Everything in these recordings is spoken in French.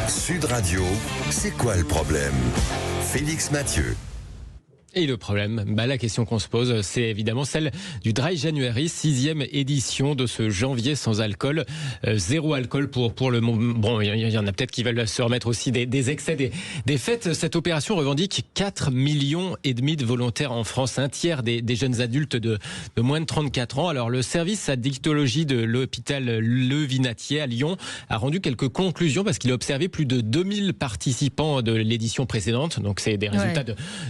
Sud Radio, c'est quoi le problème? Félix Mathieu. Et le problème, la question qu'on se pose, c'est évidemment celle du Dry January, 6e édition de ce janvier sans alcool. Zéro alcool pour le monde. Bon, il y en a peut-être qui veulent se remettre aussi des excès, des fêtes. Cette opération revendique 4,5 millions de volontaires en France, un tiers des jeunes adultes de moins de 34 ans. Alors, le service addictologie de l'hôpital Le Vinatier à Lyon a rendu quelques conclusions parce qu'il a observé plus de 2000 participants de l'édition précédente. Donc, c'est des résultats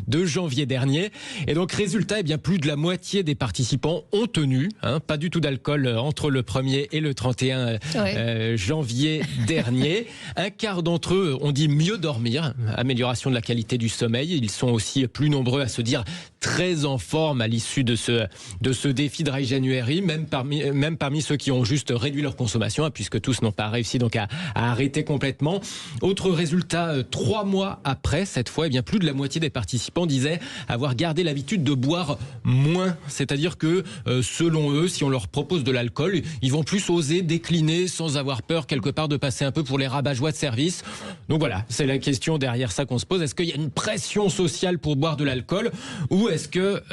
de janvier dernier. Et donc, résultat, plus de la moitié des participants ont tenu, pas du tout d'alcool entre le 1er et le 31 janvier dernier. Un quart d'entre eux ont dit mieux dormir, amélioration de la qualité du sommeil. Ils sont aussi plus nombreux à se dire très en forme à l'issue de ce défi Dry January, même parmi ceux qui ont juste réduit leur consommation, puisque tous n'ont pas réussi donc à arrêter complètement. Autre résultat, 3 mois après, cette fois, plus de la moitié des participants disaient avoir gardé l'habitude de boire moins. C'est-à-dire que, selon eux, si on leur propose de l'alcool, ils vont plus oser décliner sans avoir peur quelque part de passer un peu pour les rabat-joie de service. Donc voilà, c'est la question derrière ça qu'on se pose. Est-ce qu'il y a une pression sociale pour boire de l'alcool ou est-ce que,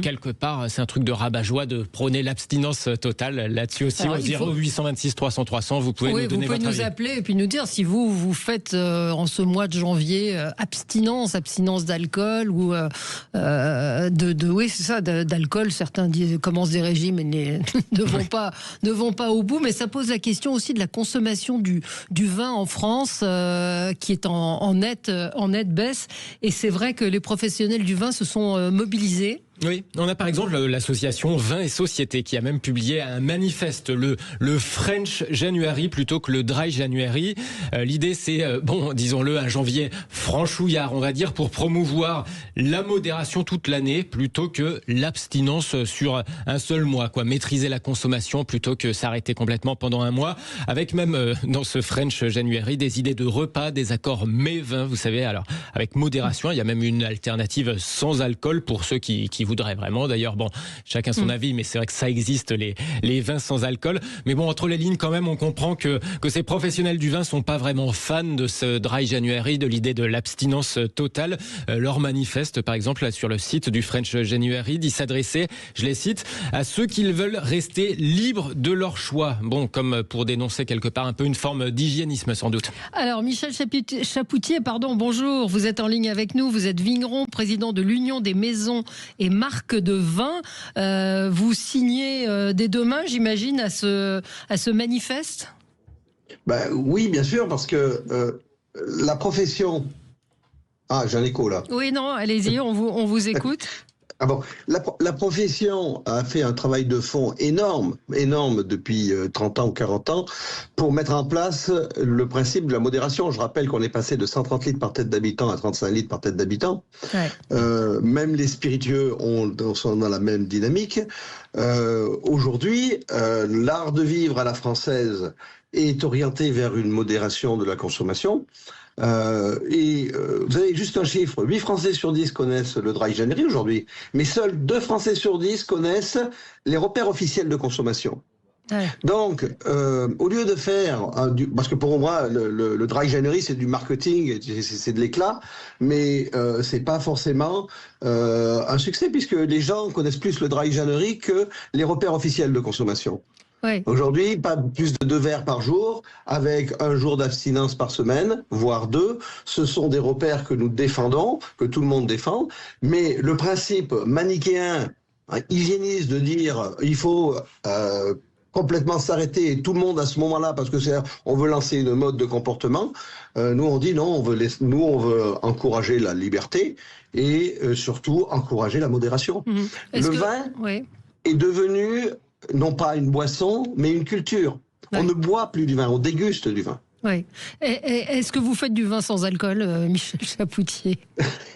quelque part, c'est un truc de rabat-joie de prôner l'abstinence totale là-dessus aussi? Alors, au 0826 300 300, vous pouvez nous donner votre avis. Vous pouvez nous appeler et puis nous dire si vous faites en ce mois de janvier abstinence d'alcool ou d'alcool. Certains commencent des régimes et ne vont pas au bout. Mais ça pose la question aussi de la consommation du vin en France qui est en nette baisse. Et c'est vrai que les professionnels du vin se sont mobilisés. Oui, on a par exemple l'association Vin et Société qui a même publié un manifeste, le French January plutôt que le Dry January. L'idée c'est, disons-le, un janvier franchouillard, on va dire, pour promouvoir la modération toute l'année plutôt que l'abstinence sur un seul mois, maîtriser la consommation plutôt que s'arrêter complètement pendant un mois, avec même dans ce French January des idées de repas, des accords mets-vins, vous savez, alors avec modération. Il y a même une alternative sans alcool pour ceux qui voudrait vraiment. D'ailleurs, chacun son avis, mais c'est vrai que ça existe, les vins sans alcool. Mais entre les lignes, quand même, on comprend que ces professionnels du vin sont pas vraiment fans de ce Dry January, de l'idée de l'abstinence totale. Leur manifeste, par exemple, là, sur le site du French January, dit s'adresser, je les cite, à ceux qui veulent rester libres de leur choix. Comme pour dénoncer quelque part un peu une forme d'hygiénisme, sans doute. Alors, Michel Chapoutier, bonjour. Vous êtes en ligne avec nous. Vous êtes vigneron, président de l'Union des maisons et marques de vin. Vous signez dès demain, j'imagine, à ce manifeste? Oui, bien sûr, parce que la profession... Ah, j'ai un écho là. Oui, non, allez-y, on vous écoute. La profession a fait un travail de fond énorme depuis 30 ans ou 40 ans pour mettre en place le principe de la modération. Je rappelle qu'on est passé de 130 litres par tête d'habitant à 35 litres par tête d'habitant. Même les spiritueux sont dans la même dynamique. Aujourd'hui, l'art de vivre à la française est orienté vers une modération de la consommation. Vous avez juste un chiffre, 8 Français sur 10 connaissent le Dry January aujourd'hui, mais seuls 2 Français sur 10 connaissent les repères officiels de consommation. Donc, au lieu de faire, parce que pour moi, le Dry January, c'est du marketing, c'est de l'éclat, mais c'est pas forcément un succès, puisque les gens connaissent plus le Dry January que les repères officiels de consommation. Aujourd'hui, pas plus de 2 verres par jour, avec un jour d'abstinence par semaine, voire 2. Ce sont des repères que nous défendons, que tout le monde défend. Mais le principe manichéen, hygiéniste de dire il faut complètement s'arrêter et tout le monde à ce moment-là, parce que on veut lancer une mode de comportement. Nous on dit non, on veut encourager la liberté et surtout encourager la modération. Le vin est devenu non pas une boisson, mais une culture. On ne boit plus du vin, on déguste du vin. Oui. Est-ce que vous faites du vin sans alcool, Michel Chapoutier?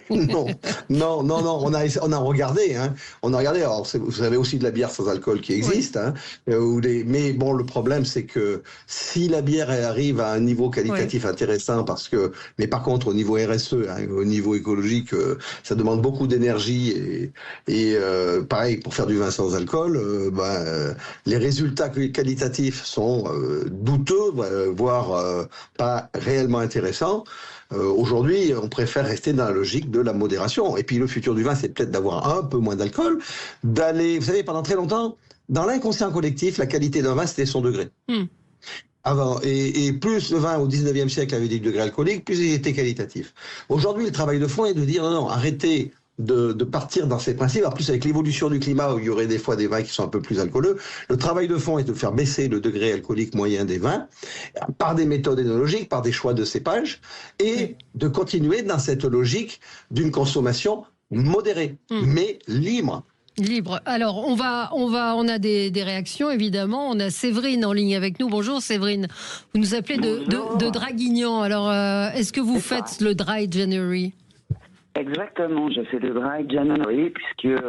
Non. On a regardé. On a regardé. Alors, vous avez aussi de la bière sans alcool qui existe. Mais bon, le problème, c'est que si la bière arrive à un niveau qualitatif intéressant, mais par contre, au niveau RSE, au niveau écologique, ça demande beaucoup d'énergie et pareil pour faire du vin sans alcool, les résultats qualitatifs sont douteux, voire pas réellement intéressant. Aujourd'hui, on préfère rester dans la logique de la modération. Et puis le futur du vin, c'est peut-être d'avoir un peu moins d'alcool, d'aller, vous savez, pendant très longtemps, dans l'inconscient collectif, la qualité d'un vin, c'était son degré. Avant, et plus le vin au 19e siècle avait des degrés alcooliques, plus il était qualitatif. Aujourd'hui, le travail de fond est de dire non, arrêtez de partir dans ces principes. En plus, avec l'évolution du climat, où il y aurait des fois des vins qui sont un peu plus alcooleux, le travail de fond est de faire baisser le degré alcoolique moyen des vins par des méthodes énologiques, par des choix de cépages, et de continuer dans cette logique d'une consommation modérée, mais libre. Libre. Alors, on a des réactions, évidemment. On a Séverine en ligne avec nous. Bonjour Séverine. Vous nous appelez de Draguignan. Alors, est-ce que vous faites le Dry January ? Exactement, je fais le Dry January puisque,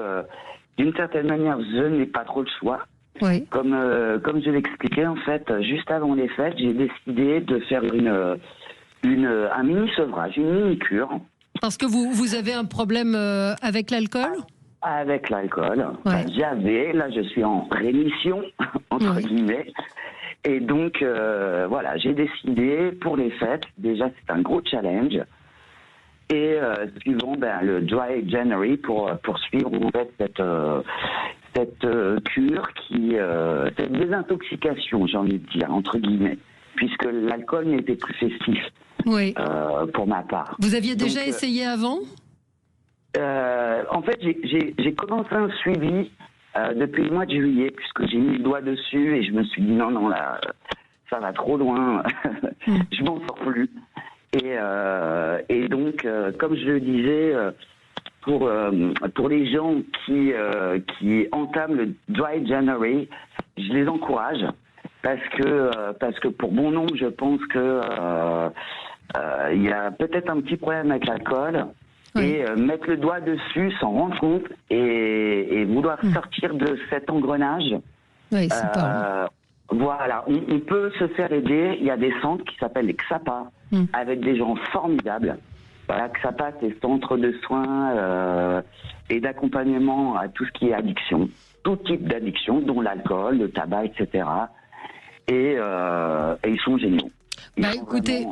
d'une certaine manière, je n'ai pas trop le choix. Oui. Comme je l'expliquais, en fait, juste avant les fêtes, j'ai décidé de faire un mini-sevrage, une mini-cure. Parce que vous avez un problème avec l'alcool ? Avec l'alcool. Ouais. Là je suis en rémission, entre guillemets. Et donc, voilà, j'ai décidé pour les fêtes, déjà c'est un gros challenge. Et suivant le Dry January pour suivre en fait cette cure cette désintoxication, j'ai envie de dire, entre guillemets, puisque l'alcool n'était plus festif pour ma part. Vous aviez déjà essayé avant ? En fait, j'ai commencé un suivi depuis le mois de juillet, puisque j'ai mis le doigt dessus et je me suis dit non, là, ça va trop loin, je m'en sors plus. Et donc, comme je le disais, pour les gens qui entament le Dry January, je les encourage parce que pour bon nombre, je pense que il y a peut-être un petit problème avec l'alcool. Et mettre le doigt dessus, s'en rendre compte et vouloir sortir de cet engrenage. Oui, c'est pas... Voilà, on peut se faire aider. Il y a des centres qui s'appellent les XAPA, avec des gens formidables. Voilà, XAPA, c'est centre de soins et d'accompagnement à tout ce qui est addiction. Tout type d'addiction, dont l'alcool, le tabac, etc. Et ils sont géniaux. Écoutez,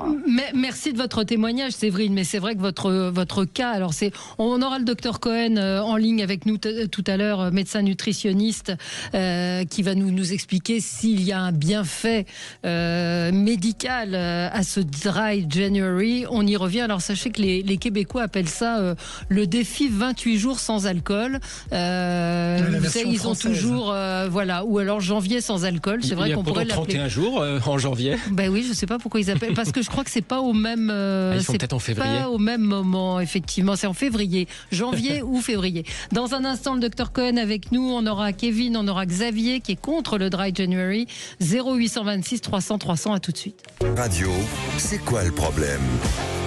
merci de votre témoignage, Séverine, mais c'est vrai que votre cas, alors on aura le docteur Cohen en ligne avec nous tout à l'heure, médecin nutritionniste, qui va nous expliquer s'il y a un bienfait médical à ce Dry January. On y revient. Alors sachez que les Québécois appellent ça le défi 28 jours sans alcool. Vous savez, ils ont toujours, ou alors janvier sans alcool. C'est vrai qu'on pourrait l'appeler. 31 jours en janvier. Ben oui, je sais pas pourquoi ils appellent, parce que je crois que c'est pas au même. Ils sont peut-être en février. Pas au même moment, effectivement. C'est en février, janvier ou février. Dans un instant, le docteur Cohen avec nous. On aura Kevin, on aura Xavier qui est contre le Dry January. 0826 300 300. À tout de suite. Radio, c'est quoi le problème ?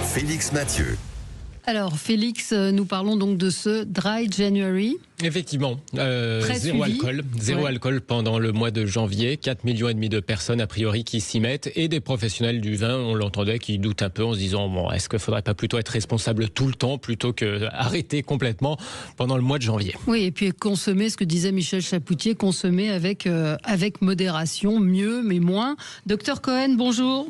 Félix Mathieu. Alors Félix, nous parlons donc de ce Dry January. Effectivement, zéro alcool pendant le mois de janvier, 4,5 millions de personnes a priori qui s'y mettent et des professionnels du vin, on l'entendait, qui doutent un peu en se disant est-ce qu'il ne faudrait pas plutôt être responsable tout le temps plutôt que arrêter complètement pendant le mois de janvier. Oui, et puis consommer, ce que disait Michel Chapoutier, consommer avec modération, mieux mais moins. Docteur Cohen, bonjour.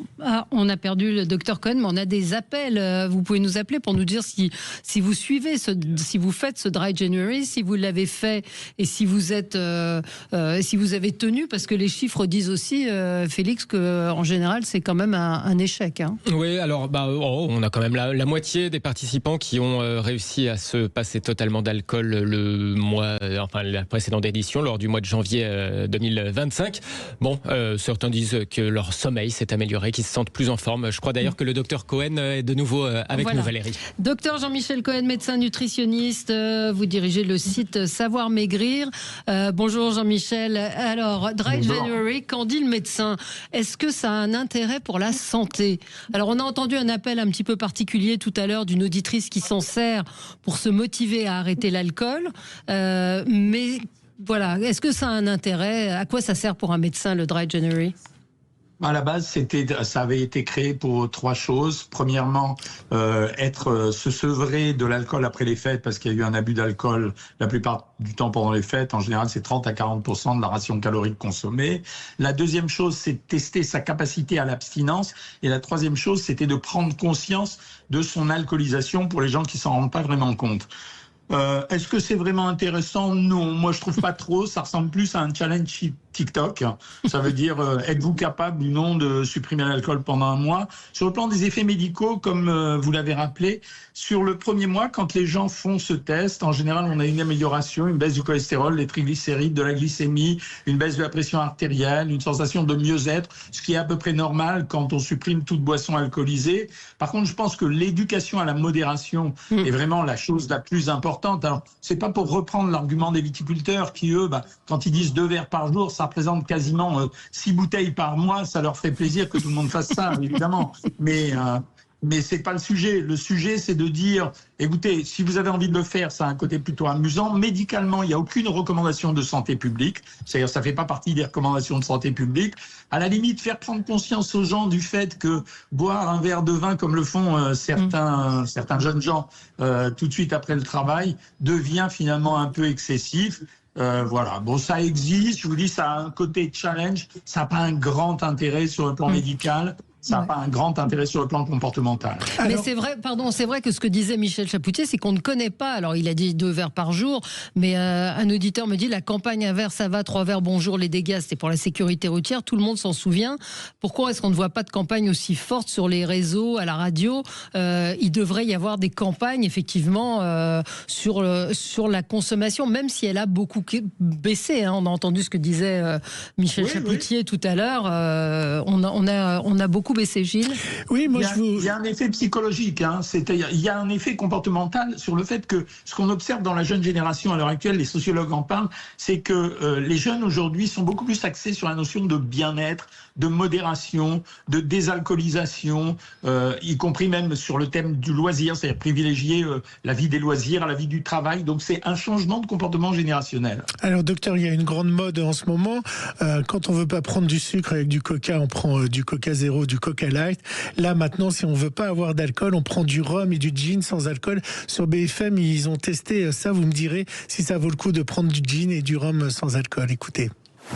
On a perdu le docteur Cohen, mais on a des appels. Vous pouvez nous appeler pour nous dire si vous suivez, si vous faites ce Dry January, si vous l'avez fait et si vous êtes, si vous avez tenu, parce que les chiffres disent aussi, Félix, que en général c'est quand même un échec. Hein. Oui, alors on a quand même la moitié des participants qui ont réussi à se passer totalement d'alcool la précédente édition, lors du mois de janvier 2025. Certains disent que leur sommeil s'est amélioré, qu'ils se sentent plus en forme. Je crois d'ailleurs que le docteur Cohen est de nouveau avec nous, Valérie. Docteur Jean-Michel Cohen, médecin nutritionniste, vous dirigez le site Savoir Maigrir. Bonjour Jean-Michel. Alors, Dry January, qu'en dit le médecin ? Est-ce que ça a un intérêt pour la santé ? Alors, on a entendu un appel un petit peu particulier tout à l'heure d'une auditrice qui s'en sert pour se motiver à arrêter l'alcool. Mais voilà, est-ce que ça a un intérêt ? À quoi ça sert pour un médecin, le Dry January ? À la base, ça avait été créé pour 3 choses. Premièrement, se sevrer de l'alcool après les fêtes, parce qu'il y a eu un abus d'alcool la plupart du temps pendant les fêtes. En général, c'est 30 à 40% de la ration calorique consommée. La deuxième chose, c'est de tester sa capacité à l'abstinence. Et la troisième chose, c'était de prendre conscience de son alcoolisation pour les gens qui s'en rendent pas vraiment compte. Est-ce que c'est vraiment intéressant? Non, moi je trouve pas trop. Ça ressemble plus à un challenge TikTok. Ça veut dire, êtes-vous capable ou non de supprimer l'alcool pendant un mois? Sur le plan des effets médicaux, comme vous l'avez rappelé, sur le premier mois, quand les gens font ce test, en général, on a une amélioration, une baisse du cholestérol, des triglycérides, de la glycémie, une baisse de la pression artérielle, une sensation de mieux-être, ce qui est à peu près normal quand on supprime toute boisson alcoolisée. Par contre, je pense que l'éducation à la modération est vraiment la chose la plus importante. Alors, c'est pas pour reprendre l'argument des viticulteurs qui, eux, quand ils disent 2 verres par jour, ça représente quasiment 6 bouteilles par mois. Ça leur ferait plaisir que tout le monde fasse ça, évidemment. Mais c'est pas le sujet. Le sujet, c'est de dire, écoutez, si vous avez envie de le faire, ça a un côté plutôt amusant. Médicalement, il n'y a aucune recommandation de santé publique. C'est-à-dire, ça fait pas partie des recommandations de santé publique. À la limite, faire prendre conscience aux gens du fait que boire un verre de vin, comme le font certains jeunes gens tout de suite après le travail, devient finalement un peu excessif. Voilà, bon, ça existe, je vous dis, ça a un côté challenge, ça n'a pas un grand intérêt sur le plan médical. Ça n'a pas un grand intérêt sur le plan comportemental. Mais c'est vrai que ce que disait Michel Chapoutier, c'est qu'on ne connaît pas. Alors, il a dit 2 verres par jour, mais un auditeur me dit la campagne un verre, ça va, 3 verres, bonjour, les dégâts, c'était pour la sécurité routière. Tout le monde s'en souvient. Pourquoi est-ce qu'on ne voit pas de campagne aussi forte sur les réseaux, à la radio? Il devrait y avoir des campagnes, effectivement, sur la consommation, même si elle a beaucoup baissé. Hein. On a entendu ce que disait Michel Chapoutier tout à l'heure. On a beaucoup baissé, Gilles. Oui, moi il y a un effet psychologique, hein. Il y a un effet comportemental sur le fait que ce qu'on observe dans la jeune génération à l'heure actuelle, les sociologues en parlent, c'est que les jeunes aujourd'hui sont beaucoup plus axés sur la notion de bien-être, de modération, de désalcoolisation, y compris même sur le thème du loisir, c'est-à-dire privilégier la vie des loisirs à la vie du travail. Donc c'est un changement de comportement générationnel. Alors docteur, il y a une grande mode en ce moment. Quand on veut pas prendre du sucre avec du coca, on prend du coca zéro, du coca light. Là maintenant, si on veut pas avoir d'alcool, on prend du rhum et du gin sans alcool. Sur BFM, ils ont testé ça. Vous me direz si ça vaut le coup de prendre du gin et du rhum sans alcool. Écoutez.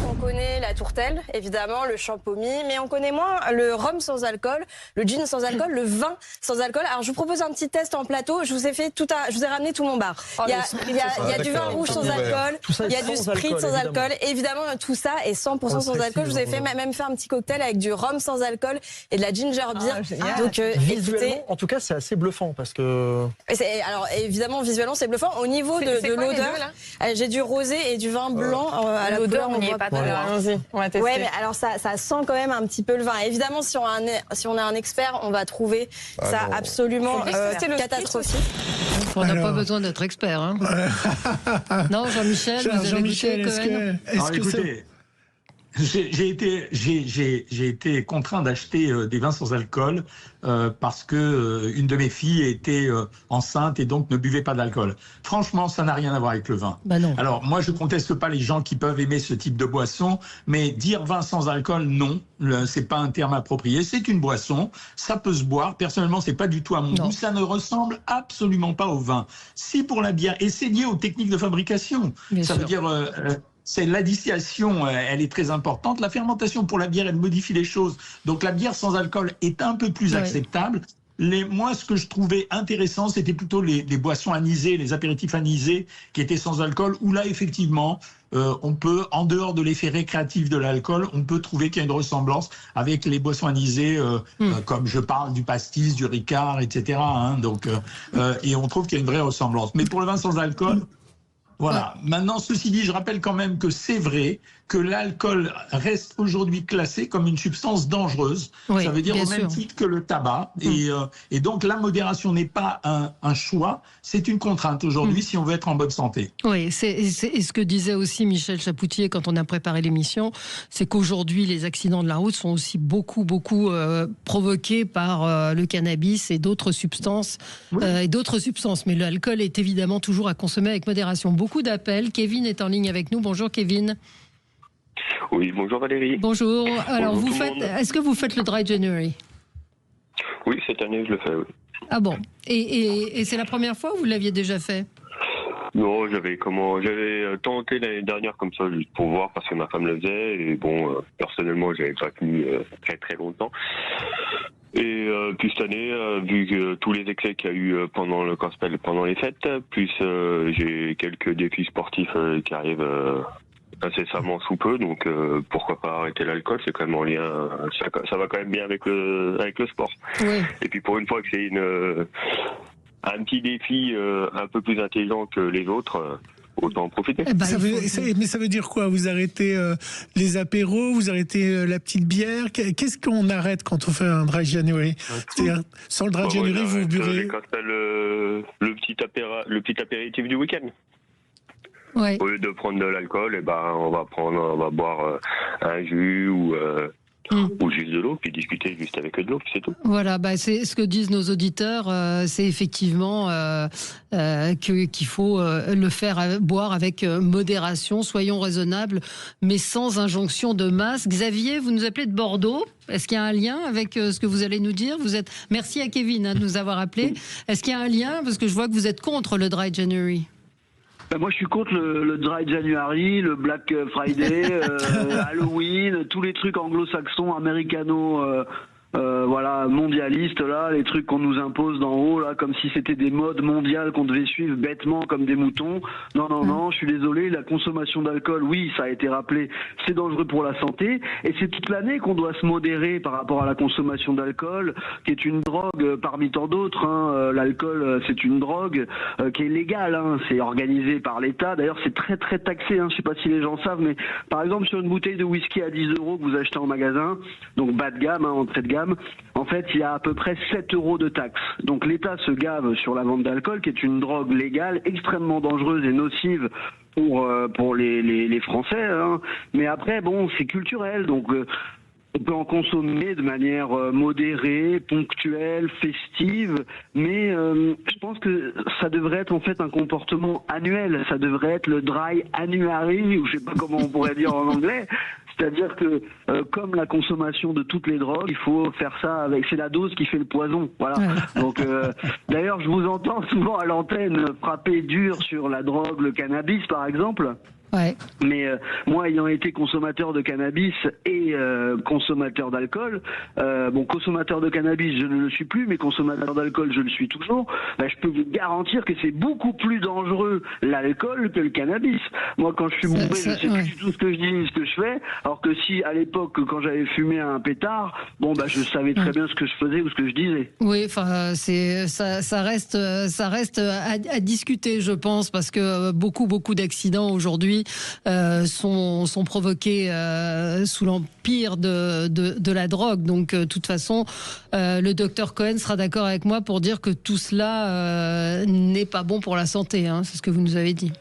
On connaît la tourtelle, évidemment, le champomy, mais on connaît moins le rhum sans alcool, le gin sans alcool, le vin sans alcool. Alors je vous propose un petit test en plateau. Je vous ai ramené tout mon bar. Il y a du vin rouge sans alcool, il y a du sprit sans alcool. Évidemment, tout ça est 100% sans alcool. Je vous ai même fait un petit cocktail avec du rhum sans alcool et de la ginger beer. Donc visuellement, en tout cas, c'est assez bluffant parce que. Alors évidemment, visuellement, c'est bluffant. Au niveau de l'odeur, j'ai du rosé et du vin blanc à la couleur. Allons-y, on va tester. Ouais, mais alors ça sent quand même un petit peu le vin. Évidemment, si on est un expert, on va trouver ça absolument catastrophique. On n'a pas besoin d'être expert. Hein. Non, Jean-Michel, vous avez goûté écoutez, j'ai été contraint d'acheter des vins sans alcool parce que une de mes filles était enceinte et donc ne buvait pas d'alcool. Franchement, ça n'a rien à voir avec le vin. Bah non. Alors moi, je conteste pas les gens qui peuvent aimer ce type de boisson, mais dire vin sans alcool, non, c'est pas un terme approprié. C'est une boisson, ça peut se boire. Personnellement, c'est pas du tout à mon goût. Ça ne ressemble absolument pas au vin. Si pour la bière, et c'est lié aux techniques de fabrication. Ça veut dire c'est la distillation, elle est très importante. La fermentation pour la bière, elle modifie les choses. Donc la bière sans alcool est un peu plus acceptable. Moi, ce que je trouvais intéressant, c'était plutôt les boissons anisées, les apéritifs anisés qui étaient sans alcool, où là, effectivement, on peut, en dehors de l'effet récréatif de l'alcool, on peut trouver qu'il y a une ressemblance avec les boissons anisées, comme je parle du pastis, du ricard, etc. Hein, donc, et on trouve qu'il y a une vraie ressemblance. Mais pour le vin sans alcool, voilà. Maintenant, ceci dit, je rappelle quand même que c'est vrai que l'alcool reste aujourd'hui classé comme une substance dangereuse. Ça veut dire au même titre que le tabac. Et donc, la modération n'est pas un choix, c'est une contrainte aujourd'hui si on veut être en bonne santé. Oui, c'est ce que disait aussi Michel Chapoutier quand on a préparé l'émission, c'est qu'aujourd'hui, les accidents de la route sont aussi beaucoup provoqués par le cannabis et d'autres substances. Mais l'alcool est évidemment toujours à consommer avec modération. Beaucoup d'appels. Kevin est en ligne avec nous. Bonjour Kevin. Oui, bonjour Valérie. Bonjour. Alors, Bonjour tout le monde. est-ce que vous faites le Dry January? Oui, cette année, je le fais, oui. Ah bon. Et c'est la première fois ou vous l'aviez déjà fait? Non, j'avais tenté l'année dernière comme ça, juste pour voir, parce que ma femme le faisait, et bon, personnellement, j'avais pas tenu très très longtemps. Et puis cette année, vu que tous les excès qu'il y a eu pendant le gospel, pendant les fêtes, plus j'ai quelques défis sportifs qui arrivent incessamment sous peu, donc pourquoi pas arrêter l'alcool, c'est quand même en lien, ça va quand même bien avec le sport. Oui. Et puis pour une fois que c'est un petit défi un peu plus intelligent que les autres, autant en profiter. Eh ben, Mais ça veut dire quoi? Vous arrêtez les apéros, vous arrêtez la petite bière? Qu'est-ce qu'on arrête quand on fait un Dry January? C'est-à-dire, sans le Dry January, vous buvez... Le petit apéritif du week-end. Ouais. Au lieu de prendre de l'alcool, on va boire un jus ou juste de l'eau, puis discuter juste avec de l'eau, puis c'est tout. Voilà, c'est ce que disent nos auditeurs, c'est effectivement qu'il faut le faire boire avec modération, soyons raisonnables, mais sans injonction de masse. Xavier, vous nous appelez de Bordeaux. Est-ce qu'il y a un lien avec ce que vous allez nous dire? Merci à Kevin de nous avoir appelé. Est-ce qu'il y a un lien? Parce que je vois que vous êtes contre le Dry January. Moi, je suis contre le Dry January, le Black Friday, Halloween, tous les trucs anglo-saxons, américano, mondialistes, là, les trucs qu'on nous impose d'en haut, là, comme si c'était des modes mondiales qu'on devait suivre bêtement comme des moutons. Non, je suis désolé, la consommation d'alcool, oui, ça a été rappelé, c'est dangereux pour la santé, et c'est toute l'année qu'on doit se modérer par rapport à la consommation d'alcool, qui est une drogue parmi tant d'autres. L'alcool, c'est une drogue qui est légale, c'est organisé par l'État. D'ailleurs, c'est très très taxé, je sais pas si les gens savent, mais par exemple, sur une bouteille de whisky à 10 € que vous achetez en magasin, donc bas de gamme, entrée de gamme, en fait, il y a à peu près 7 € de taxes. Donc l'État se gave sur la vente d'alcool, qui est une drogue légale, extrêmement dangereuse et nocive pour les Français. Mais après, c'est culturel, donc on peut en consommer de manière modérée, ponctuelle, festive, mais je pense que ça devrait être en fait un comportement annuel. Ça devrait être le Dry January, ou je sais pas comment on pourrait dire en anglais. C'est-à-dire que, comme la consommation de toutes les drogues, il faut faire ça c'est la dose qui fait le poison. Voilà. Ouais. Donc, d'ailleurs, je vous entends souvent à l'antenne frapper dur sur la drogue, le cannabis, par exemple. Ouais. Mais moi, ayant été consommateur de cannabis et consommateur d'alcool, consommateur de cannabis, je ne le suis plus, mais consommateur d'alcool, je le suis toujours. Je peux vous garantir que c'est beaucoup plus dangereux l'alcool que le cannabis. Moi, quand je suis bourré, je sais plus du tout ce que je dis ni ce que je fais. Alors que si, à l'époque, quand j'avais fumé un pétard, je savais très bien ce que je faisais ou ce que je disais. Oui, enfin, ça reste à discuter, je pense, parce que beaucoup d'accidents aujourd'hui sont provoqués sous l'empire de la drogue. Donc, de toute façon, le docteur Cohen sera d'accord avec moi pour dire que tout cela n'est pas bon pour la santé. C'est ce que vous nous avez dit.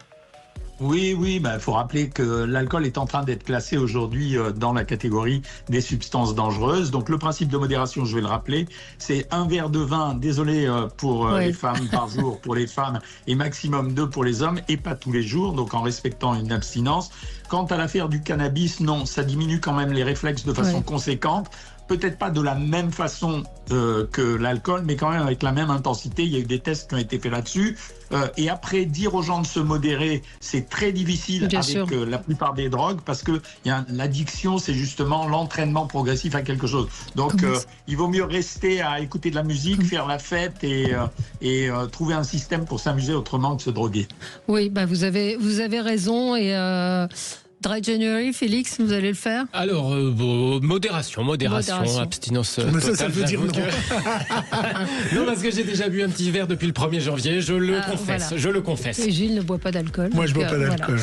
Oui, faut rappeler que l'alcool est en train d'être classé aujourd'hui dans la catégorie des substances dangereuses. Donc le principe de modération, je vais le rappeler, c'est un verre de vin, désolé pour les femmes par jour, pour les femmes, et maximum 2 pour les hommes, et pas tous les jours, donc en respectant une abstinence. Quant à l'affaire du cannabis, non, ça diminue quand même les réflexes de façon conséquente. Peut-être pas de la même façon que l'alcool, mais quand même avec la même intensité. Il y a eu des tests qui ont été faits là-dessus. Et après, dire aux gens de se modérer, c'est très difficile avec la plupart des drogues, parce que l'addiction, c'est justement l'entraînement progressif à quelque chose. Donc, il vaut mieux rester à écouter de la musique, faire la fête et trouver un système pour s'amuser autrement que se droguer. Oui, vous avez raison. Et Dry January, Félix, vous allez le faire? Alors, modération, abstinence totale. Ça veut dire non. Non, parce que j'ai déjà bu un petit verre depuis le 1er janvier, je le confesse. Et Gilles ne boit pas d'alcool. Moi, je ne bois pas d'alcool.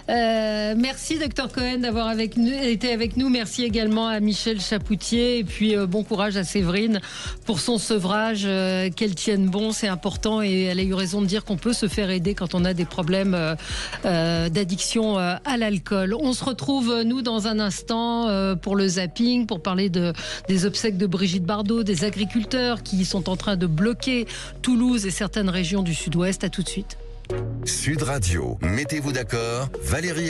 Voilà. Merci, Dr Cohen, d'avoir été avec nous. Merci également à Michel Chapoutier. Et puis, bon courage à Séverine pour son sevrage. Qu'elle tienne bon, c'est important. Et elle a eu raison de dire qu'on peut se faire aider quand on a des problèmes d'addiction à l'alcool. On se retrouve, nous, dans un instant pour le zapping, pour parler des obsèques de Brigitte Bardot, des agriculteurs qui sont en train de bloquer Toulouse et certaines régions du sud-ouest. À tout de suite. Sud Radio, mettez-vous d'accord, Valérie